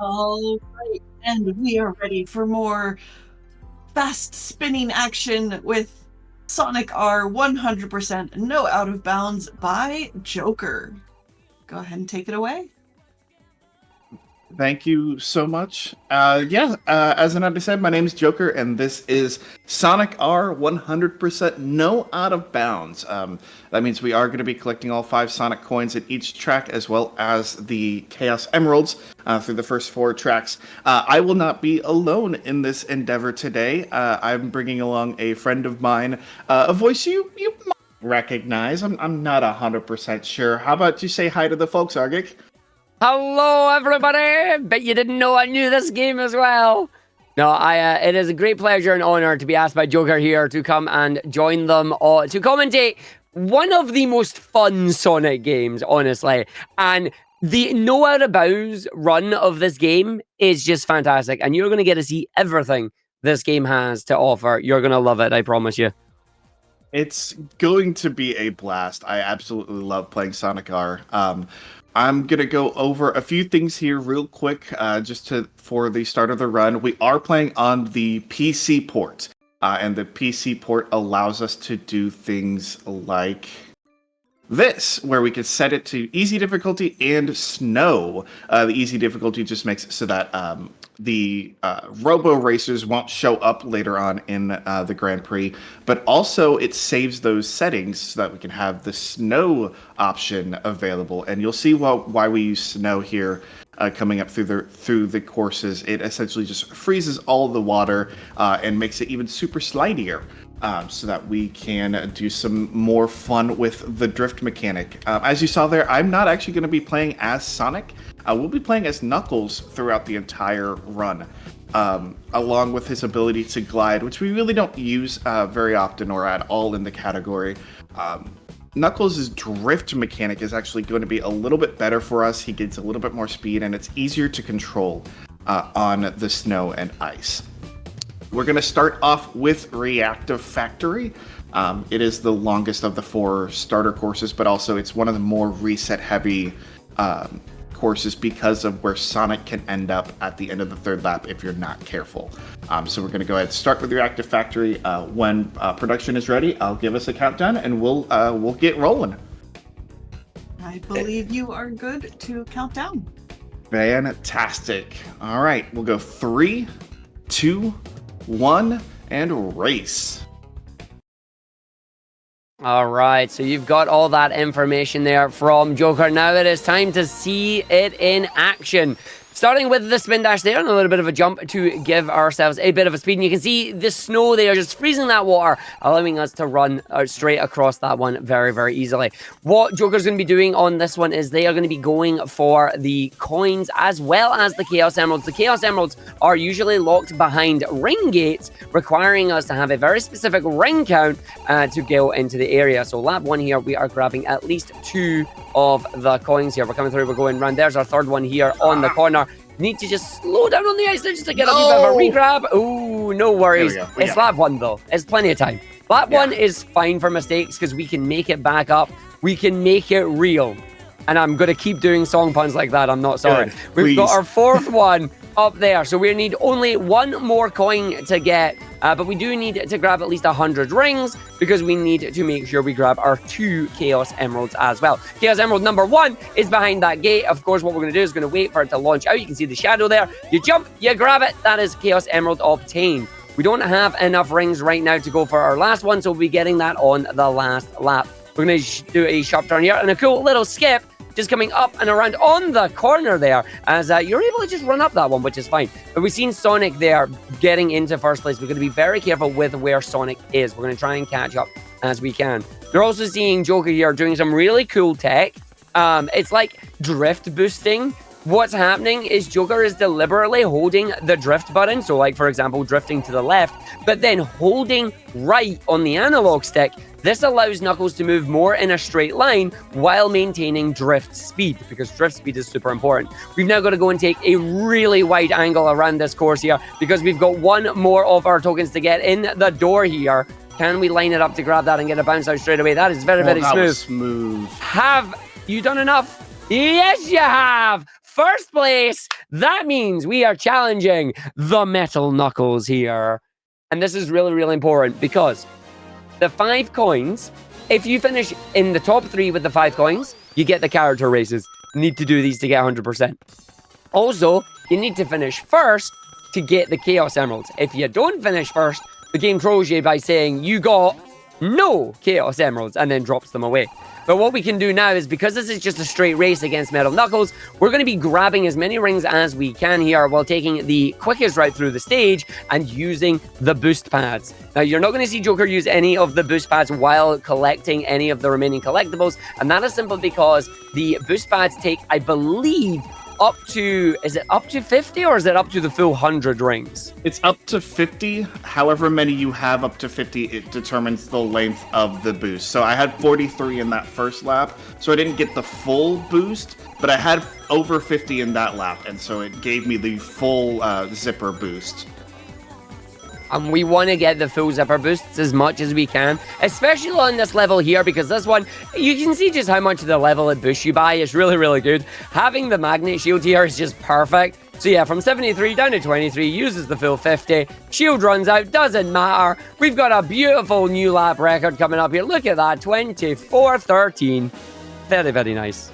All right, and we are ready for more fast spinning action with Sonic R 100% No Out of Bounds by j0kerr. Go ahead and take it away. Thank you so much. As Ananda said, my name is j0kerr, and this is Sonic R 100% No Out of Bounds. That means we are going to be collecting all 5 Sonic coins at each track, as well as the Chaos Emeralds through the first 4 tracks. I will not be alone in this endeavor today. I'm bringing along a friend of mine, a voice you might recognize. I'm not 100% sure. How about you say hi to the folks, Argic? Hello, everybody! Bet you didn't know I knew this game as well. No, it is a great pleasure and honor to be asked by j0kerr here to come and join them to commentate one of the most fun Sonic games, honestly. And the No Out of Bounds run of this game is just fantastic. And you're going to get to see everything this game has to offer. You're going to love it, I promise you. It's going to be a blast. I absolutely love playing Sonic R. I'm going to go over a few things here real quick, for the start of the run. We are playing on the PC port, and the PC port allows us to do things like this, where we can set it to easy difficulty and snow. The easy difficulty just makes it so that the robo racers won't show up later on in the Grand Prix, but also it saves those settings so that we can have the snow option available. And you'll see why we use snow here coming up through the courses. It essentially just freezes all the water and makes it even super slidier. So that we can do some more fun with the drift mechanic. As you saw there, I'm not actually going to be playing as Sonic. We'll be playing as Knuckles throughout the entire run, along with his ability to glide, which we really don't use very often or at all in the category. Knuckles' drift mechanic is actually going to be a little bit better for us. He gets a little bit more speed, and it's easier to control on the snow and ice. We're going to start off with Reactive Factory. It is the longest of the 4 starter courses, but also it's one of the more reset-heavy courses because of where Sonic can end up at the end of the 3rd lap if you're not careful. So we're going to go ahead and start with Reactive Factory. When production is ready, I'll give us a countdown, and we'll get rolling. I believe you are good to count down. Fantastic. All right, we'll go 3, 2, 1, and race. All right, so you've got all that information there from j0kerr. Now it is time to see it in action. Starting with the spin dash there and a little bit of a jump to give ourselves a bit of a speed. And you can see the snow there just freezing that water, allowing us to run straight across that one very, very easily. What j0kerr's going to be doing on this one is they are going to be going for the coins as well as the Chaos Emeralds. The Chaos Emeralds are usually locked behind ring gates, requiring us to have a very specific ring count to go into the area. So lap 1 here, we are grabbing at least 2 of the coins here. We're coming through, we're going round. There's our 3rd one here on the corner. Need to just slow down on the ice there just to get a wee bit of a regrab. Ooh, no worries. It's lap 1 though. It's plenty of time. Lap 1 is fine for mistakes because we can make it back up. We can make it real. And I'm going to keep doing song puns like that. I'm not sorry. Good, We've got our 4th one up there. So we need only 1 more coin to get. But we do need to grab at least 100 rings because we need to make sure we grab our 2 Chaos Emeralds as well. Chaos Emerald number 1 is behind that gate. Of course, what we're going to do is going to wait for it to launch out. You can see the shadow there. You jump, you grab it. That is Chaos Emerald obtained. We don't have enough rings right now to go for our last one, so we'll be getting that on the last lap. We're going to do a sharp turn here and a cool little skip. Just coming up and around on the corner there as you're able to just run up that one, which is fine. But we've seen Sonic there getting into first place. We're going to be very careful with where Sonic is. We're going to try and catch up as we can. You're also seeing j0kerr here doing some really cool tech. It's like drift boosting. What's happening is j0kerr is deliberately holding the drift button. So like, for example, drifting to the left, but then holding right on the analog stick. This allows Knuckles to move more in a straight line while maintaining drift speed, because drift speed is super important. We've now got to go and take a really wide angle around this course here, because we've got 1 more of our tokens to get in the door here. Can we line it up to grab that and get a bounce out straight away? That is very, very smooth. Smooth. Have you done enough? Yes, you have! first place. That means we are challenging the Metal Knuckles here. And this is really, really important because the 5 coins, if you finish in the top 3 with the 5 coins, you get the character races. You need to do these to get 100%. Also, you need to finish first to get the Chaos Emeralds. If you don't finish first, the game trolls you by saying you got no Chaos Emeralds and then drops them away. But what we can do now is, because this is just a straight race against Metal Knuckles, we're going to be grabbing as many rings as we can here while taking the quickest route through the stage and using the boost pads. Now, you're not going to see j0kerr use any of the boost pads while collecting any of the remaining collectibles, and that is simply because the boost pads take, I believe, up to, is it up to 50 or is it up to the full 100 rings? It's up to 50. However many you have up to 50, it determines the length of the boost. So I had 43 in that first lap, so I didn't get the full boost, but I had over 50 in that lap, and so it gave me the full zipper boost. And we want to get the full zipper boosts as much as we can, especially on this level here, because this one, you can see just how much of the level it boosts you by. It's really, really good. Having the magnet shield here is just perfect. So yeah, from 73 down to 23, uses the full 50. Shield runs out, doesn't matter. We've got a beautiful new lap record coming up here. Look at that, 24:13. Very, very nice.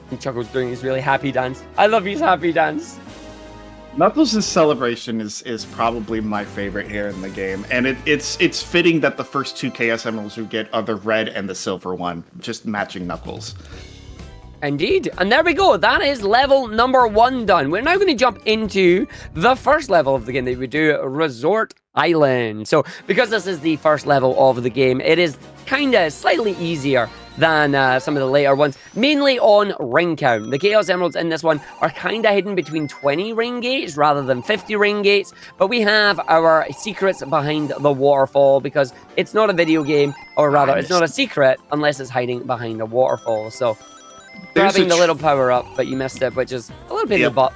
And Chuckle's doing his really happy dance. I love his happy dance. Knuckles' celebration is probably my favorite here in the game, and it's fitting that the first 2 Chaos Emeralds you get are the red and the silver one, just matching Knuckles. Indeed. And there we go. That is level number 1 done. We're now going to jump into the first level of the game that we do, Resort Island. So because this is the first level of the game, it is kind of slightly easier than some of the later ones, mainly on ring count. The Chaos Emeralds in this one are kind of hidden between 20 ring gates rather than 50 ring gates, but we have our secrets behind the waterfall because it's not a video game, or rather, it's not a secret unless it's hiding behind a waterfall. So grabbing the little power-up, but you missed it, which is a little bit of a butt.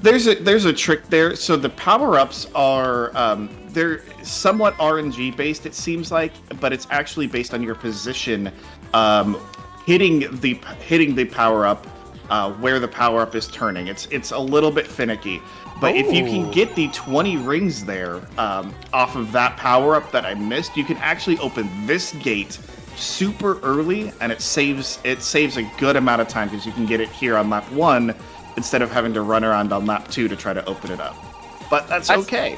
There's a trick there. So the power-ups are they're somewhat RNG based, it seems like, but it's actually based on your position, hitting the power-up where the power-up is turning. It's a little bit finicky, but if you can get the 20 rings there off of that power-up that I missed, you can actually open this gate super early, and it saves a good amount of time because you can get it here on lap 1 instead of having to run around on lap 2 to try to open it up. But that's okay.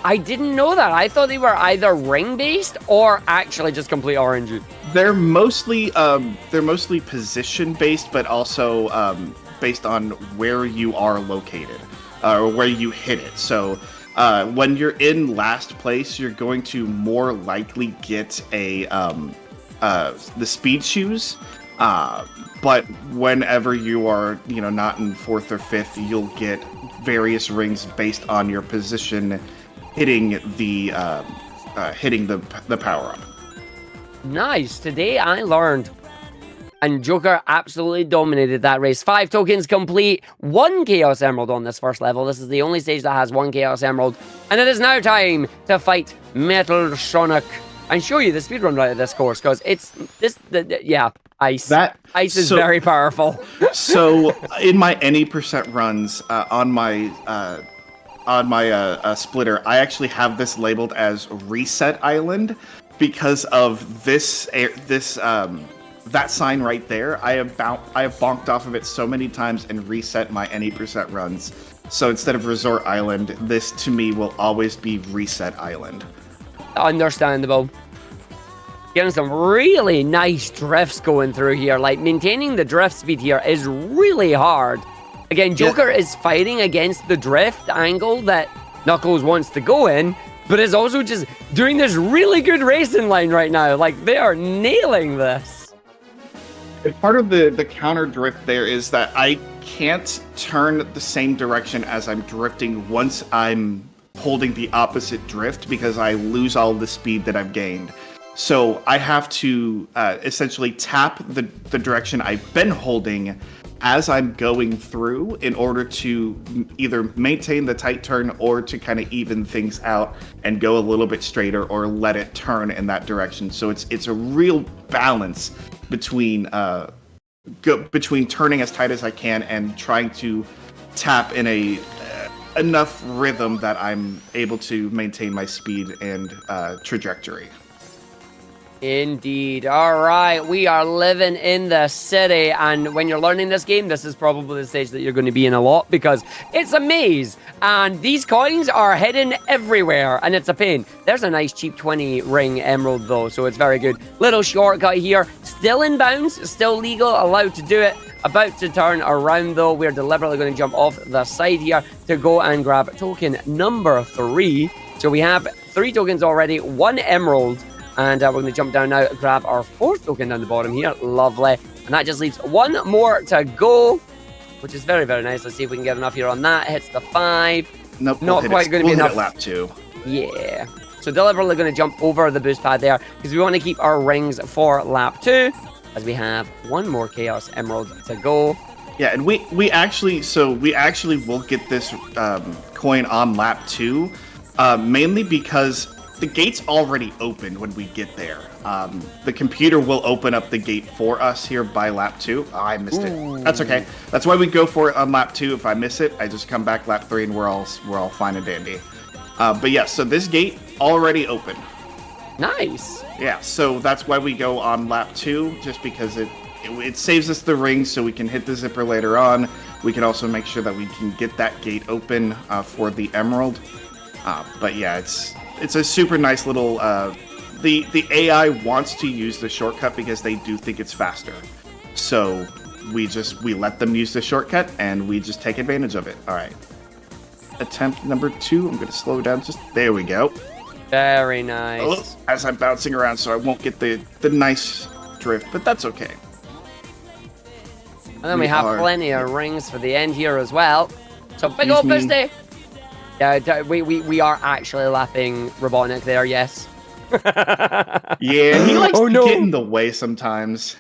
I didn't know that. I thought they were either ring-based or actually just complete RNG. They're mostly position-based, but also based on where you are located or where you hit it. So when you're in last place, you're going to more likely get the speed shoes. But whenever you are, not in 4th or 5th, you'll get various rings based on your position hitting the power up. Nice. Today I learned. And j0kerr absolutely dominated that race. 5 tokens complete, 1 Chaos Emerald on this first level. This is the only stage that has 1 Chaos Emerald. And it is now time to fight Metal Sonic and show you the speedrun right of this course, because it's ice. Ice is very powerful. So in my any percent runs on my splitter, I actually have this labeled as Reset Island because of that sign right there. I have bonked off of it so many times and reset my any percent runs. So instead of Resort Island, this to me will always be Reset Island. Understandable. Getting some really nice drifts going through here. Like, maintaining the drift speed here is really hard. Again, j0kerr is fighting against the drift angle that Knuckles wants to go in, but is also just doing this really good racing line right now. Like, they are nailing this. And part of the counter drift there is that I can't turn the same direction as I'm drifting once I'm holding the opposite drift because I lose all the speed that I've gained. So I have to essentially tap the direction I've been holding as I'm going through in order to either maintain the tight turn or to kind of even things out and go a little bit straighter or let it turn in that direction. So it's a real balance between go between turning as tight as I can and trying to tap in a enough rhythm that I'm able to maintain my speed and trajectory. Indeed. All right, we are living in the city, and when you're learning this game, this is probably the stage that you're going to be in a lot because it's a maze, and these coins are hidden everywhere, and it's a pain. There's a nice cheap 20 ring emerald though, so it's very good. Little shortcut here, still in bounds, still legal, allowed to do it. About to turn around though, we're deliberately going to jump off the side here to go and grab token number 3. So we have 3 tokens already, 1 emerald. And we're going to jump down now, grab our 4th token down the bottom here. Lovely. And that just leaves 1 more to go, which is very, very nice. Let's see if we can get enough here on that. Hits the 5. Nope, not quite going to be enough. Hit lap 2. Yeah. So deliberately going to jump over the boost pad there because we want to keep our rings for lap 2 as we have 1 more Chaos Emerald to go. Yeah, and we actually will get this coin on lap 2, mainly because the gate's already open when we get there. The computer will open up the gate for us here by lap 2. Oh, I missed it. That's okay. That's why we go for it on lap 2. If I miss it, I just come back lap 3 and we're all fine and dandy. But yeah, so this gate already open. Nice. Yeah, so that's why we go on lap 2, just because it saves us the ring so we can hit the zipper later on. We can also make sure that we can get that gate open for the emerald. But yeah, it's a super nice little. The AI wants to use the shortcut because they do think it's faster. So we let them use the shortcut and we just take advantage of it. All right. Attempt number 2. I'm going to slow down. There we go. Very nice. Oh, as I'm bouncing around, so I won't get the nice drift, but that's okay. And then we have plenty of rings for the end here as well. So big old boosty. Yeah, we are actually lapping Robotnik there, yes. Yeah, he likes to get in the way sometimes.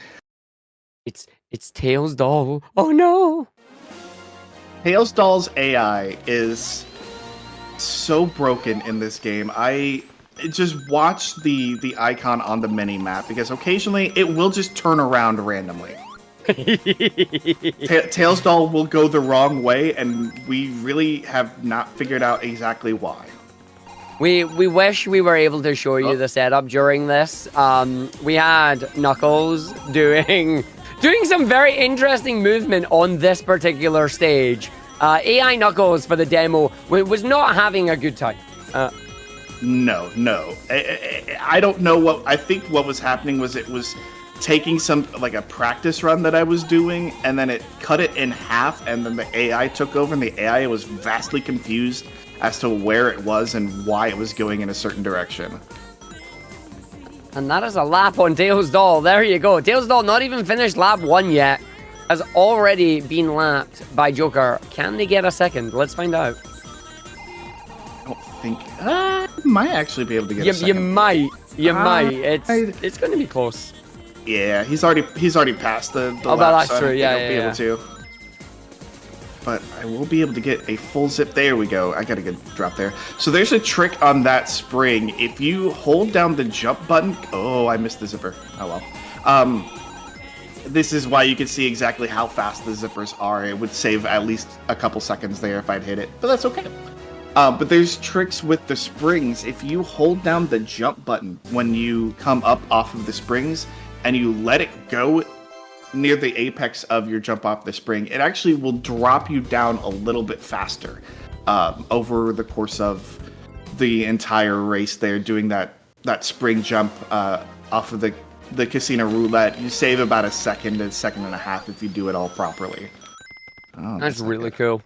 It's Tails doll. Oh no. Tails doll's AI is so broken in this game. I just watch the icon on the mini map because occasionally it will just turn around randomly. Tails doll will go the wrong way, and we really have not figured out exactly why. We wish we were able to show you the setup during this. We had Knuckles doing some very interesting movement on this particular stage. AI Knuckles for the demo was not having a good time. No. I don't know what. I think what was happening was it was taking a practice run that I was doing, and then it cut it in half, and then the AI took over, and the AI was vastly confused as to where it was and why it was going in a certain direction. And that is a lap on Tails doll. There you go. Tails doll not even finished lap 1 yet. Has already been lapped by j0kerr. Can they get a second? Let's find out. I don't think... might actually be able to get a second. You might. It's going to be close. Yeah, he's already passed the lap, that's so true. I don't think I'll be able to. But I will be able to get a full zip. There we go. I got a good drop there. So there's a trick on that spring. If you hold down the jump button... Oh, I missed the zipper. Oh, well. This is why you can see exactly how fast the zippers are. It would save at least a couple seconds there if I'd hit it. But that's okay. But there's tricks with the springs. If you hold down the jump button when you come up off of the springs and you let it go near the apex of your jump off the spring, it actually will drop you down a little bit faster over the course of the entire race there, doing that spring jump off of the casino roulette. You save about a second and a half if you do it all properly. Oh, that's really cool.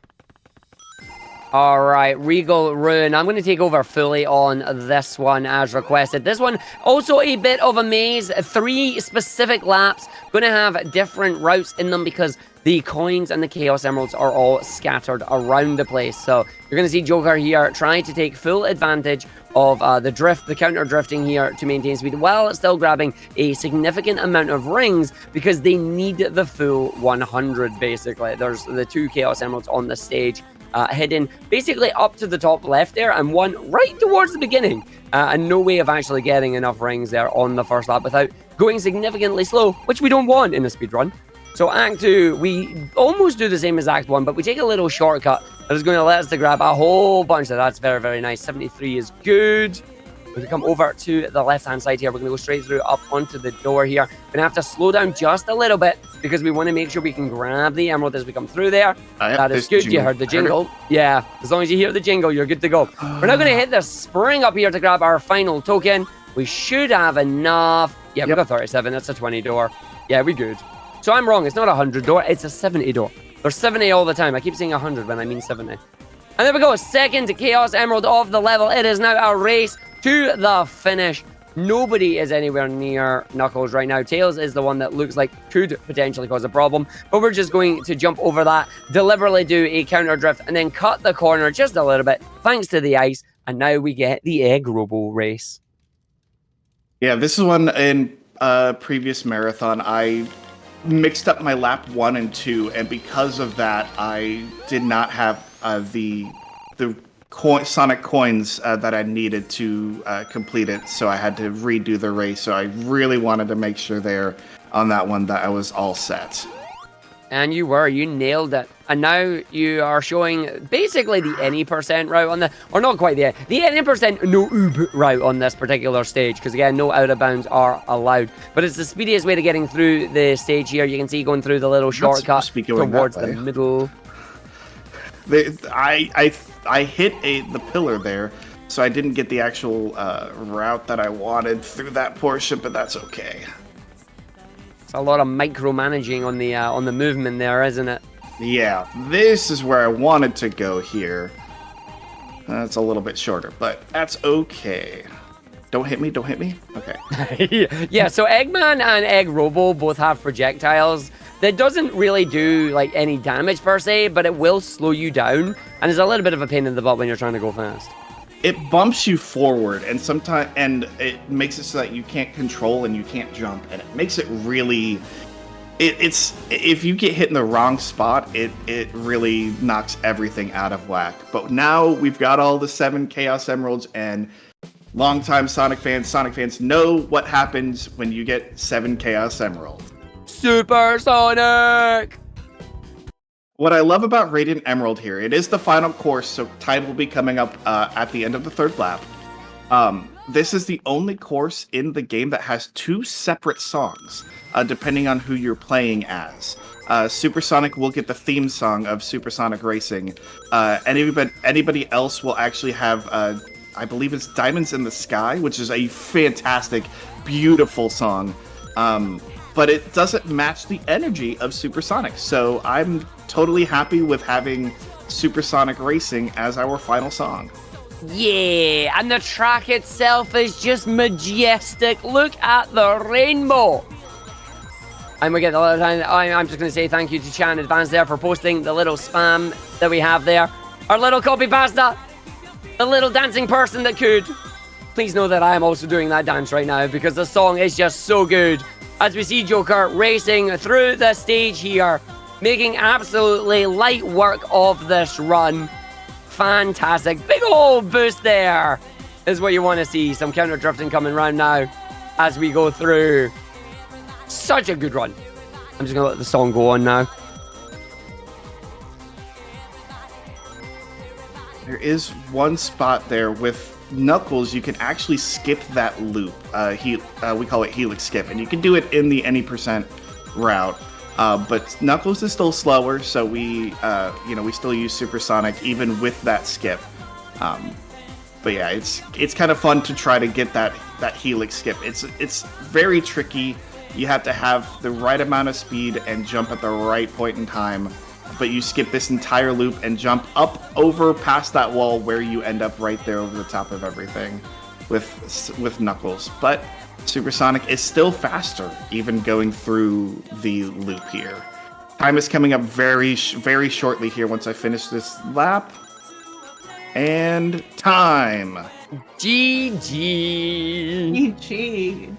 All right, Regal Rune. I'm going to take over fully on this one as requested. This one, also a bit of a maze. 3 specific laps. Going to have different routes in them because the coins and the Chaos Emeralds are all scattered around the place. So you're going to see j0kerr here trying to take full advantage of the counter drifting here to maintain speed while still grabbing a significant amount of rings because they need the full 100 basically. There's the 2 Chaos Emeralds on the stage. Hidden basically up to the top left there and one right towards the beginning and no way of actually getting enough rings there on the first lap without going significantly slow, which we don't want in a speed run. So Act 2, we almost do the same as Act 1, but we take a little shortcut that is going to let us to grab a whole bunch. So that's very, very nice. 73 is good. We're going to come over to the left-hand side here. We're going to go straight through up onto the door here. We're going to have to slow down just a little bit because we want to make sure we can grab the emerald as we come through there. That is good. You heard the jingle. Yeah, as long as you hear the jingle, you're good to go. We're now going to hit the spring up here to grab our final token. We should have enough. Yeah, we got 37. That's a 20 door. Yeah, we good. So I'm wrong. It's not a 100 door. It's a 70 door. There's 70 all the time. I keep saying 100 when I mean 70. And there we go. Second Chaos Emerald of the level. It is now a race to the finish. Nobody is anywhere near Knuckles right now. Tails is the one that looks like could potentially cause a problem, but we're just going to jump over that, deliberately do a counter drift, and then cut the corner just a little bit thanks to the ice, and now we get the Egg Robo race. Yeah, this is one in previous marathon. I mixed up my lap 1 and 2, and because of that, I did not have the Sonic coins that I needed to complete it, so I had to redo the race. So I really wanted to make sure there on that one that I was all set. And you nailed it. And now you are showing basically the any percent route on the, or not quite the any percent no oob route on this particular stage, because again, no out of bounds are allowed. But it's the speediest way to getting through the stage here. You can see going through the little shortcut towards the middle. I hit the pillar there, so I didn't get the actual route that I wanted through that portion, but that's okay. It's a lot of micromanaging on the movement there, isn't it? Yeah, this is where I wanted to go here. That's a little bit shorter, but that's okay. Don't hit me, don't hit me. Okay. Yeah, so Eggman and Egg Robo both have projectiles that doesn't really do like any damage per se, but it will slow you down, and it's a little bit of a pain in the butt when you're trying to go fast. It bumps you forward, and sometimes it makes it so that you can't control and you can't jump, and it makes it really. It's if you get hit in the wrong spot, it really knocks everything out of whack. But now we've got all the 7 Chaos Emeralds, and longtime Sonic fans know what happens when you get 7 Chaos Emeralds. Super Sonic! What I love about Radiant Emerald here, it is the final course, so time will be coming up at the end of the 3rd lap. This is the only course in the game that has 2 separate songs, depending on who you're playing as. Super Sonic will get the theme song of Super Sonic Racing. Anybody else will actually have, I believe it's Diamonds in the Sky, which is a fantastic, beautiful song. But it doesn't match the energy of Super Sonic, so I'm totally happy with having Super Sonic Racing as our final song. Yeah, and the track itself is just majestic. Look at the rainbow. And we get a lot of time. I'm just going to say thank you to Chat in advance there for posting the little spam that we have there. Our little copy pasta, the little dancing person that could. Please know that I am also doing that dance right now because the song is just so good. As we see j0kerr racing through the stage here, making absolutely light work of this run. Fantastic. Big old boost there is what you want to see. Some counter drifting coming around now as we go through. Such a good run. I'm just going to let the song go on now. There is one spot there with Knuckles, you can actually skip that loop. We call it Helix Skip, and you can do it in the any percent route. But Knuckles is still slower, so we still use Super Sonic even with that skip. But yeah, it's kind of fun to try to get that Helix Skip. It's very tricky. You have to have the right amount of speed and jump at the right point in time. But you skip this entire loop and jump up over past that wall where you end up right there over the top of everything with Knuckles. But Super Sonic is still faster, even going through the loop here. Time is coming up very shortly here once I finish this lap. And time. GG. GG.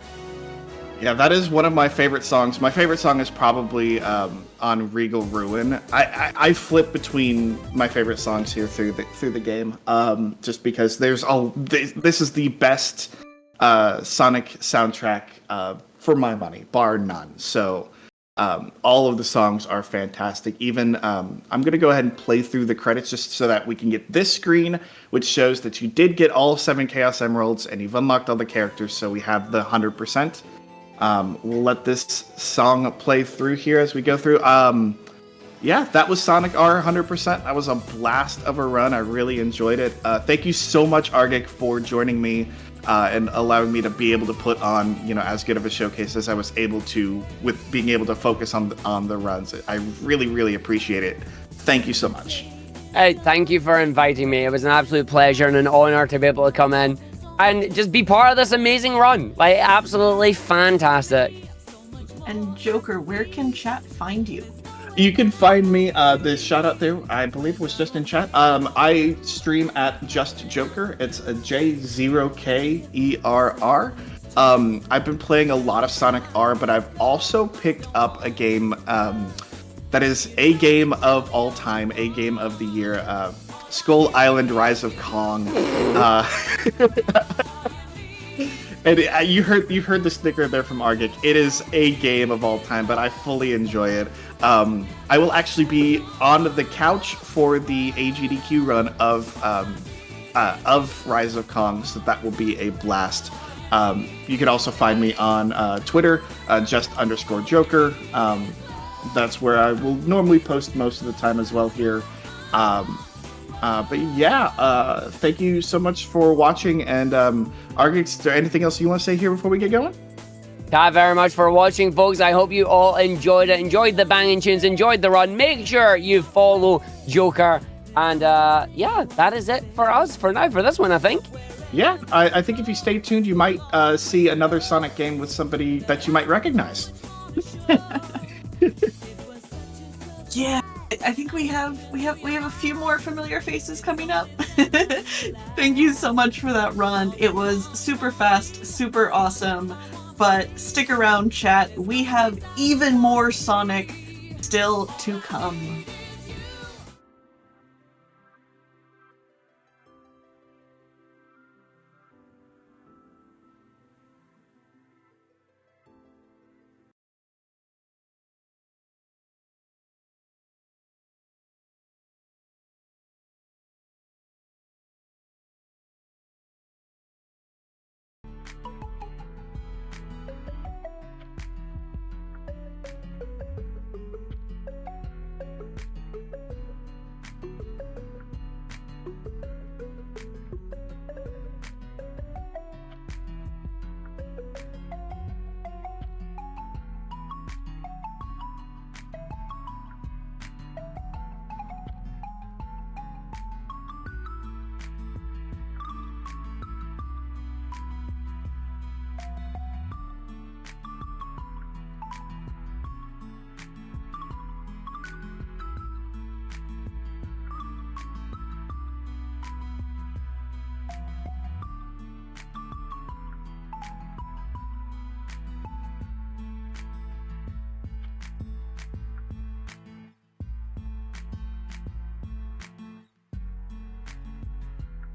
Yeah, that is one of my favorite songs. My favorite song is probably on Regal Ruin. I flip between my favorite songs here through the game, just because this is the best Sonic soundtrack for my money, bar none. So All of the songs are fantastic. Even I'm going to go ahead and play through the credits just so that we can get this screen, which shows that you did get all 7 Chaos Emeralds and you've unlocked all the characters, so we have the 100%. We'll let this song play through here as we go through. Yeah, that was Sonic R 100%. That was a blast of a run. I really enjoyed it. Thank you so much, Argic, for joining me and allowing me to be able to put on, as good of a showcase as I was able to, with being able to focus on the runs. I really, really appreciate it. Thank you so much. Hey, thank you for inviting me. It was an absolute pleasure and an honor to be able to come in and just be part of this amazing run. Like, absolutely fantastic. And j0kerr, where can chat find you? You can find me, the shout out there, I believe was just in chat. I stream at just j0kerr. It's a j0kerr. I've been playing a lot of Sonic R, but I've also picked up a game that is a game of all time, a game of the year, Skull Island Rise of Kong. And you heard the sticker there from Argic. It is a game of all time, but I fully enjoy it. I will actually be on the couch for the AGDQ run of Rise of Kong, so that will be a blast. You can also find me on Twitter, just_j0kerr. That's where I will normally post most of the time as well here. But yeah, thank you so much for watching. And Argic, is there anything else you want to say here before we get going? Thank you very much for watching, folks. I hope you all enjoyed it, enjoyed the banging tunes, enjoyed the run. Make sure you follow j0kerr. And yeah, that is it for us for now, for this one, I think. Yeah, I think if you stay tuned, you might see another Sonic game with somebody that you might recognize. Yeah, I think we have a few more familiar faces coming up. Thank you so much for that run. It was super fast, super awesome. But stick around, chat. We have even more Sonic still to come.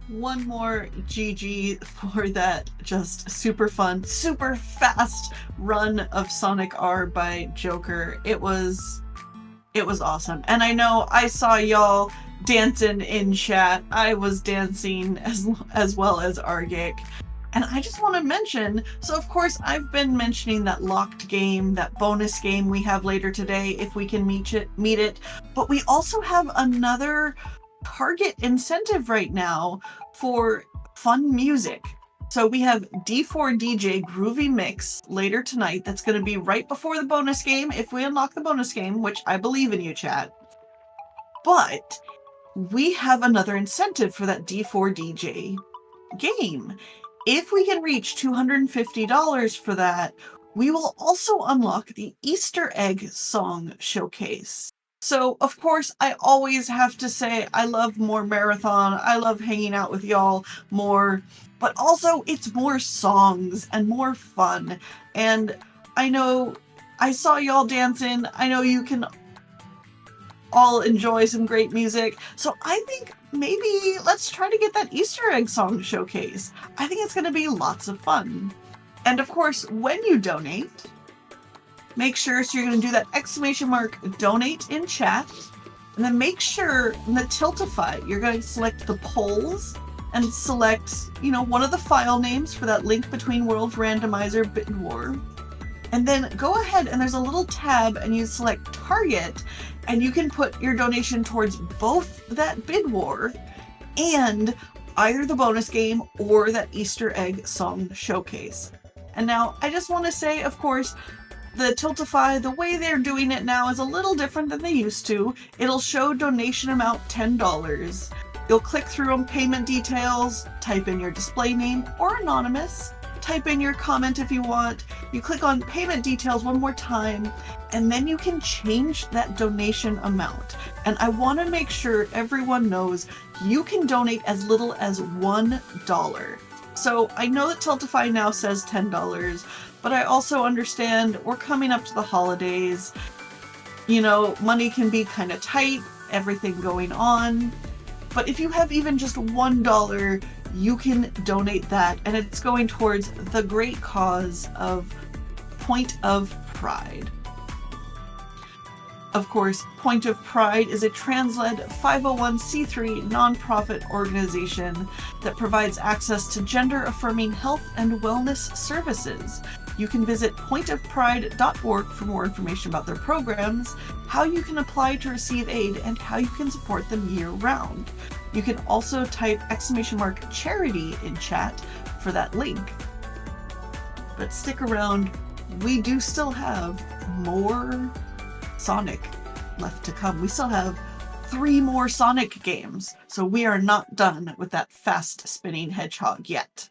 One more GG for that just super fun, super fast run of Sonic R by j0kerr. It was awesome. And I know I saw y'all dancing in chat. I was dancing as well as Argic. And I just want to mention, so of course I've been mentioning that locked game, that bonus game we have later today if we can meet it. But we also have another Target incentive right now for fun music. So we have D4DJ Groovy Mix later tonight. That's going to be right before the bonus game if we unlock the bonus game, which I believe in you, chat. But we have another incentive for that D4DJ game. If we can reach $250 for that, we will also unlock the Easter egg song showcase. So, of course, I always have to say I love more marathon. I love hanging out with y'all more. But also, it's more songs and more fun. And I know I saw y'all dancing. I know you can all enjoy some great music. So I think maybe let's try to get that Easter egg song showcase. I think it's going to be lots of fun. And of course, when you donate, Make sure, so you're going to do that exclamation mark donate in chat. And then make sure in the Tiltify, you're going to select the polls and select, one of the file names for that link between World Randomizer Bid War. And then go ahead and there's a little tab and you select target and you can put your donation towards both that bid war and either the bonus game or that Easter egg song showcase. And now I just want to say, of course, the Tiltify, the way they're doing it now is a little different than they used to. It'll show donation amount $10. You'll click through on payment details, type in your display name or anonymous, type in your comment if you want. You click on payment details one more time, and then you can change that donation amount. And I want to make sure everyone knows you can donate as little as $1. So I know that Tiltify now says $10, but I also understand we're coming up to the holidays. Money can be kind of tight, everything going on. But if you have even just $1, you can donate that, and it's going towards the great cause of Point of Pride. Of course, Point of Pride is a trans-led 501c3 nonprofit organization that provides access to gender-affirming health and wellness services. You can visit pointofpride.org for more information about their programs, how you can apply to receive aid, and how you can support them year-round. You can also type !charity in chat for that link. But stick around, we do still have more Sonic left to come. We still have 3 more Sonic games, so we are not done with that fast spinning hedgehog yet.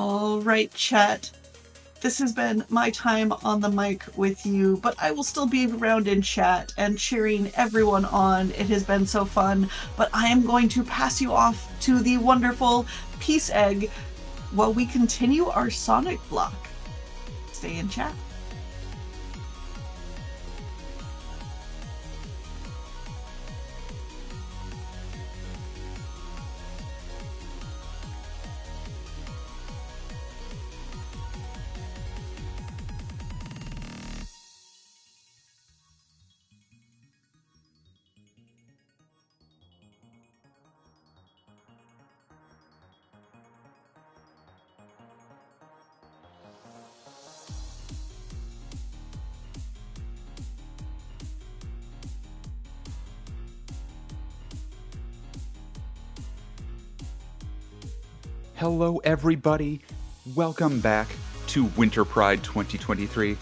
All right, chat. This has been my time on the mic with you, but I will still be around in chat and cheering everyone on. It has been so fun, but I am going to pass you off to the wonderful Peace Egg while we continue our Sonic block. Stay in chat. Hello, everybody. Welcome back to Winter Pride 2023.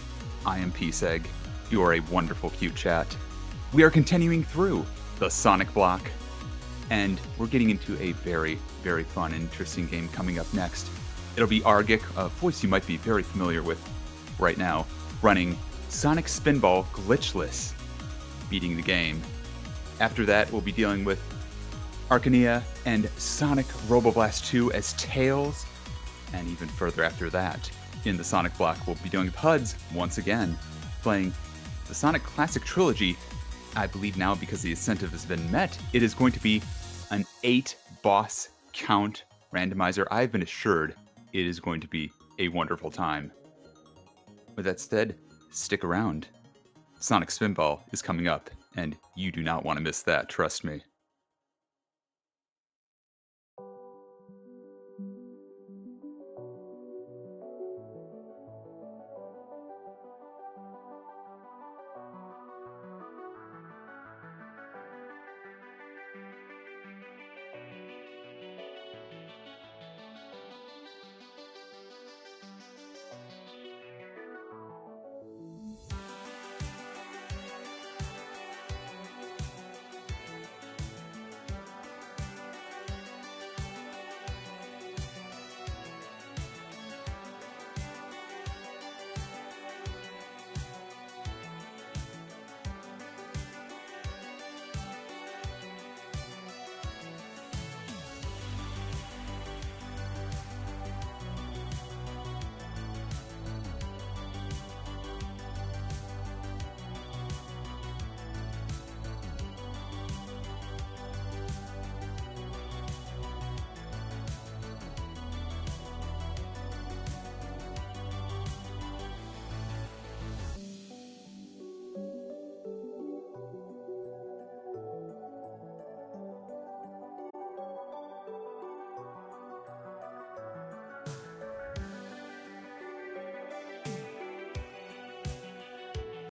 I am Peace Egg. You are a wonderful, cute chat. We are continuing through the Sonic block, and we're getting into a very, very fun and interesting game coming up next. It'll be Argic, a voice you might be very familiar with right now, running Sonic Spinball glitchless, beating the game. After that, we'll be dealing with Arcania and Sonic Roboblast 2 as Tails, and even further after that, in the Sonic block, we'll be doing HUDs once again, playing the Sonic Classic Trilogy. I believe now, because the incentive has been met, it is going to be an 8-boss count randomizer. I've been assured it is going to be a wonderful time. With that said, stick around. Sonic Spinball is coming up, and you do not want to miss that, trust me.